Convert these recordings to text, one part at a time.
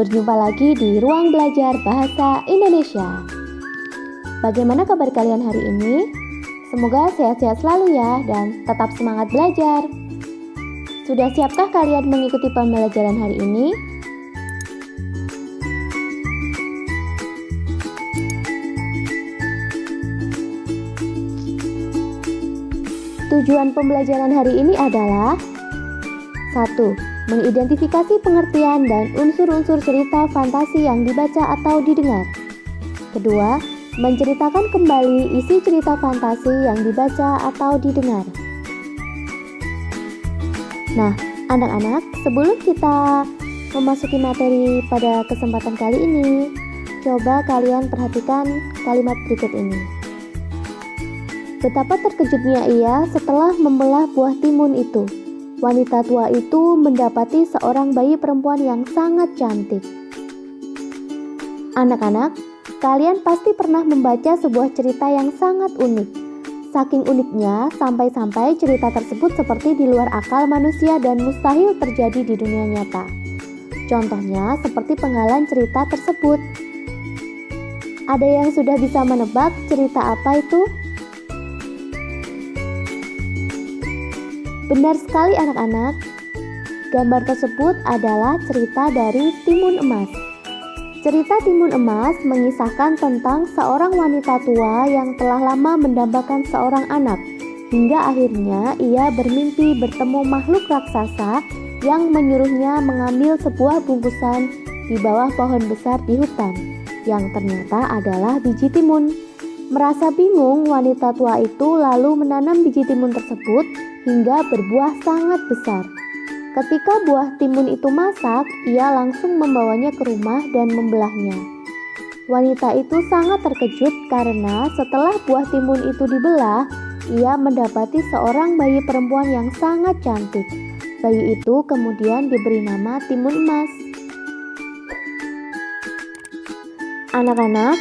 berjumpa lagi di Ruang Belajar Bahasa Indonesia. Bagaimana kabar kalian hari ini? Semoga sehat-sehat selalu ya dan tetap semangat belajar. Sudah siapkah kalian mengikuti pembelajaran hari ini? Tujuan pembelajaran hari ini adalah 1. Mengidentifikasi pengertian dan unsur-unsur cerita fantasi yang dibaca atau didengar. Kedua, menceritakan kembali isi cerita fantasi yang dibaca atau didengar. Nah, anak-anak, sebelum kita memasuki materi pada kesempatan kali ini, coba kalian perhatikan kalimat berikut ini. Betapa terkejutnya ia setelah membelah buah timun itu. Wanita tua itu mendapati seorang bayi perempuan yang sangat cantik. Anak-anak, kalian pasti pernah membaca sebuah cerita yang sangat unik. Saking uniknya, sampai-sampai cerita tersebut seperti di luar akal manusia dan mustahil terjadi di dunia nyata. Contohnya seperti penggalan cerita tersebut. Ada yang sudah bisa menebak cerita apa itu? Benar sekali anak-anak, gambar tersebut adalah cerita dari Timun Emas. Cerita Timun Emas mengisahkan tentang seorang wanita tua yang telah lama mendambakan seorang anak, hingga akhirnya ia bermimpi bertemu makhluk raksasa yang menyuruhnya mengambil sebuah bungkusan di bawah pohon besar di hutan, yang ternyata adalah biji timun. Merasa bingung, wanita tua itu lalu menanam biji timun tersebut hingga berbuah sangat besar. Ketika buah timun itu masak, ia langsung membawanya ke rumah dan membelahnya. Wanita itu sangat terkejut karena setelah buah timun itu dibelah, ia mendapati seorang bayi perempuan yang sangat cantik. Bayi itu kemudian diberi nama Timun Emas. Anak-anak,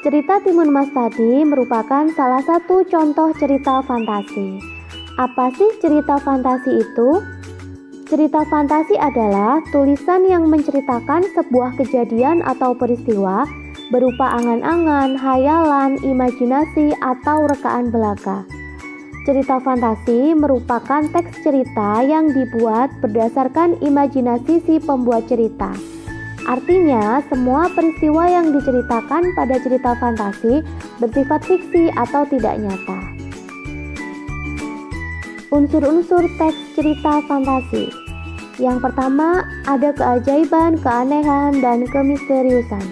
cerita Timun Emas tadi merupakan salah satu contoh cerita fantasi. Apa sih cerita fantasi itu? Cerita fantasi adalah tulisan yang menceritakan sebuah kejadian atau peristiwa berupa angan-angan, hayalan, imajinasi, atau rekaan belaka. Cerita fantasi merupakan teks cerita yang dibuat berdasarkan imajinasi si pembuat cerita. Artinya, semua peristiwa yang diceritakan pada cerita fantasi bersifat fiksi atau tidak nyata. Unsur-unsur teks cerita fantasi. Yang pertama, ada keajaiban, keanehan, dan kemisteriusan.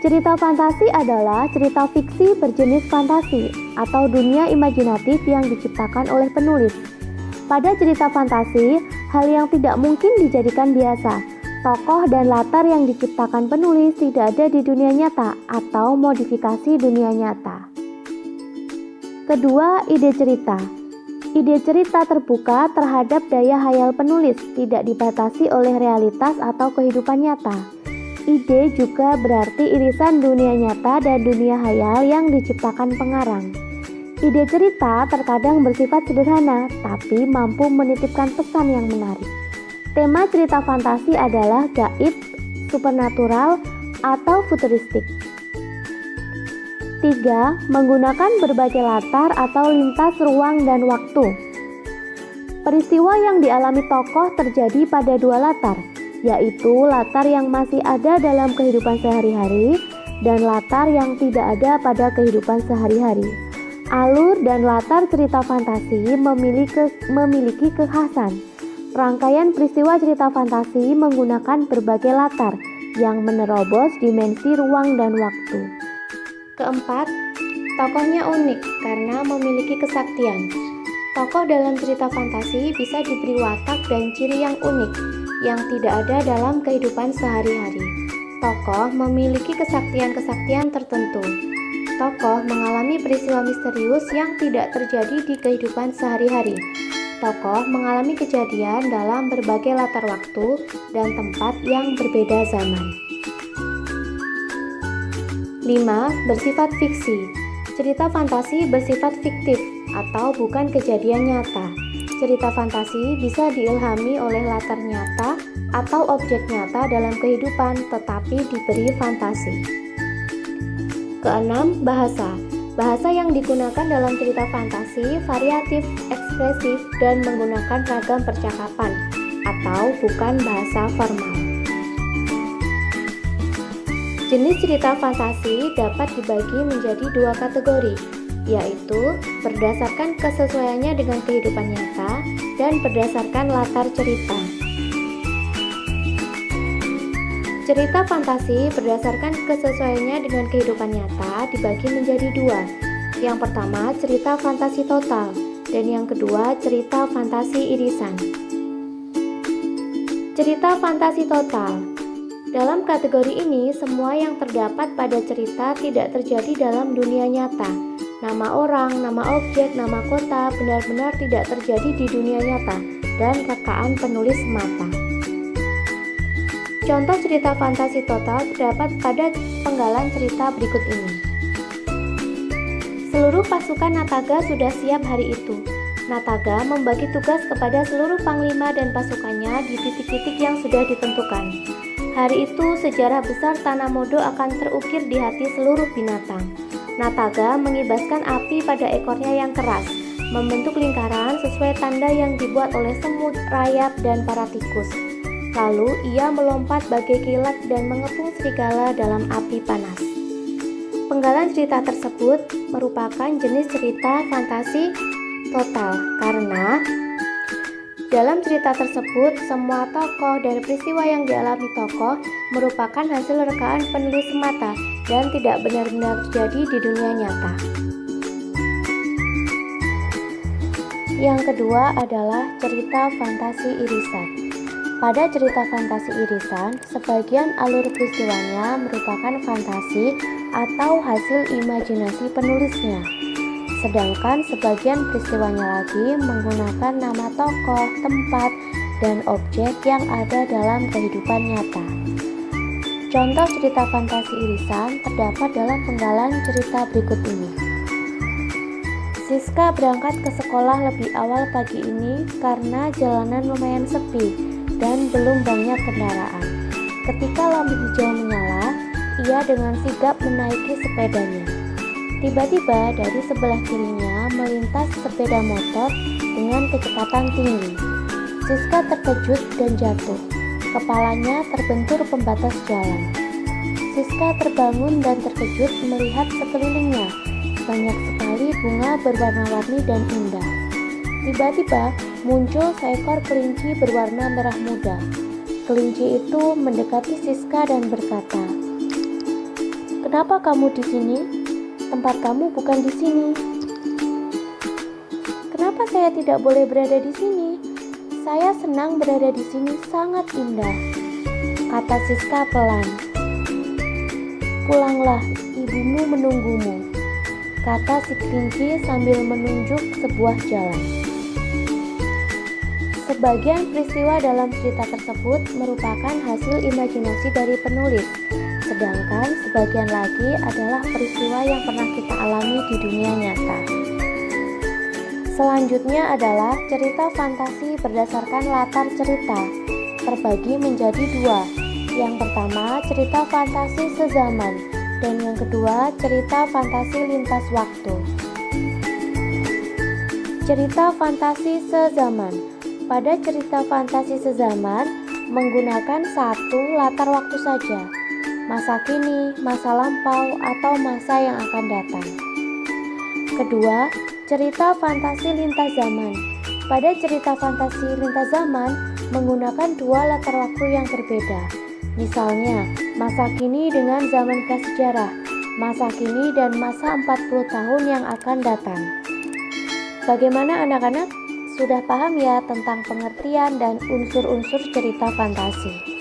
Cerita fantasi adalah cerita fiksi berjenis fantasi atau dunia imajinatif yang diciptakan oleh penulis. Pada cerita fantasi, hal yang tidak mungkin dijadikan biasa. Tokoh dan latar yang diciptakan penulis tidak ada di dunia nyata atau modifikasi dunia nyata. Kedua, ide cerita. Ide cerita terbuka terhadap daya hayal penulis, tidak dibatasi oleh realitas atau kehidupan nyata. Ide juga berarti irisan dunia nyata dan dunia hayal yang diciptakan pengarang. Ide cerita terkadang bersifat sederhana, tapi mampu menitipkan pesan yang menarik. Tema cerita fantasi adalah gaib, supernatural, atau futuristik. 3. Menggunakan berbagai latar atau lintas ruang dan waktu. Peristiwa yang dialami tokoh terjadi pada dua latar, yaitu latar yang masih ada dalam kehidupan sehari-hari dan latar yang tidak ada pada kehidupan sehari-hari. Alur dan latar cerita fantasi memiliki kekhasan. Rangkaian peristiwa cerita fantasi menggunakan berbagai latar yang menerobos dimensi ruang dan waktu. Keempat, tokohnya unik karena memiliki kesaktian. Tokoh dalam cerita fantasi bisa diberi watak dan ciri yang unik yang tidak ada dalam kehidupan sehari-hari. Tokoh memiliki kesaktian-kesaktian tertentu. Tokoh mengalami peristiwa misterius yang tidak terjadi di kehidupan sehari-hari. Tokoh mengalami kejadian dalam berbagai latar waktu dan tempat yang berbeda zaman. 5. Bersifat fiksi. Cerita fantasi bersifat fiktif atau bukan kejadian nyata. Cerita fantasi bisa diilhami oleh latar nyata atau objek nyata dalam kehidupan tetapi diberi fantasi. Keenam, bahasa. Bahasa yang digunakan dalam cerita fantasi variatif, ekspresif, dan menggunakan ragam percakapan atau bukan bahasa formal. Jenis cerita fantasi dapat dibagi menjadi dua kategori, yaitu berdasarkan kesesuaiannya dengan kehidupan nyata dan berdasarkan latar cerita. Cerita fantasi berdasarkan kesesuaiannya dengan kehidupan nyata dibagi menjadi dua. Yang pertama, cerita fantasi total, dan yang kedua, cerita fantasi irisan. Cerita fantasi total. Dalam kategori ini, semua yang terdapat pada cerita tidak terjadi dalam dunia nyata. Nama orang, nama objek, nama kota benar-benar tidak terjadi di dunia nyata dan rekaan penulis semata. Contoh cerita fantasi total terdapat pada penggalan cerita berikut ini. Seluruh pasukan Nataga sudah siap hari itu. Nataga membagi tugas kepada seluruh panglima dan pasukannya di titik-titik yang sudah ditentukan. Hari itu sejarah besar Tanah Modo akan terukir di hati seluruh binatang. Nataga mengibaskan api pada ekornya yang keras, membentuk lingkaran sesuai tanda yang dibuat oleh semut, rayap, dan para tikus. Lalu ia melompat bagai kilat dan mengepung serigala dalam api panas. Penggalan cerita tersebut merupakan jenis cerita fantasi total karena dalam cerita tersebut semua tokoh dan peristiwa yang dialami tokoh merupakan hasil rekaan penulis semata dan tidak benar-benar terjadi di dunia nyata. Yang kedua adalah cerita fantasi irisan. Pada cerita fantasi irisan, sebagian alur peristiwanya merupakan fantasi atau hasil imajinasi penulisnya. Sedangkan sebagian peristiwanya lagi menggunakan nama tokoh, tempat, dan objek yang ada dalam kehidupan nyata. Contoh cerita fantasi irisan terdapat dalam penggalan cerita berikut ini. Siska berangkat ke sekolah lebih awal pagi ini karena jalanan lumayan sepi dan belum banyak kendaraan. Ketika lampu hijau menyala, ia dengan sigap menaiki sepedanya. Tiba-tiba dari sebelah kirinya melintas sepeda motor dengan kecepatan tinggi. Siska terkejut dan jatuh. Kepalanya terbentur pembatas jalan. Siska terbangun dan terkejut melihat sekelilingnya. Banyak sekali bunga berwarna-warni dan indah. Tiba-tiba muncul seekor kelinci berwarna merah muda. Kelinci itu mendekati Siska dan berkata, "Kenapa kamu di sini? Tempat kamu bukan di sini." "Kenapa saya tidak boleh berada di sini? Saya senang berada di sini, sangat indah," kata Siska pelan. "Pulanglah, ibumu menunggumu," kata si kelinci sambil menunjuk sebuah jalan. Sebagian peristiwa dalam cerita tersebut merupakan hasil imajinasi dari penulis, sedangkan sebagian lagi adalah peristiwa yang pernah kita alami di dunia nyata. Selanjutnya adalah cerita fantasi berdasarkan latar cerita, terbagi menjadi dua. Yang pertama, cerita fantasi sezaman, dan yang kedua, cerita fantasi lintas waktu. Cerita fantasi sezaman. Pada cerita fantasi sezaman, menggunakan satu latar waktu saja, masa kini, masa lampau, atau masa yang akan datang. Kedua, cerita fantasi lintas zaman. Pada cerita fantasi lintas zaman, menggunakan dua latar waktu yang berbeda. Misalnya, masa kini dengan zaman prasejarah, masa kini dan masa 40 tahun yang akan datang. Bagaimana anak-anak? Sudah paham ya tentang pengertian dan unsur-unsur cerita fantasi?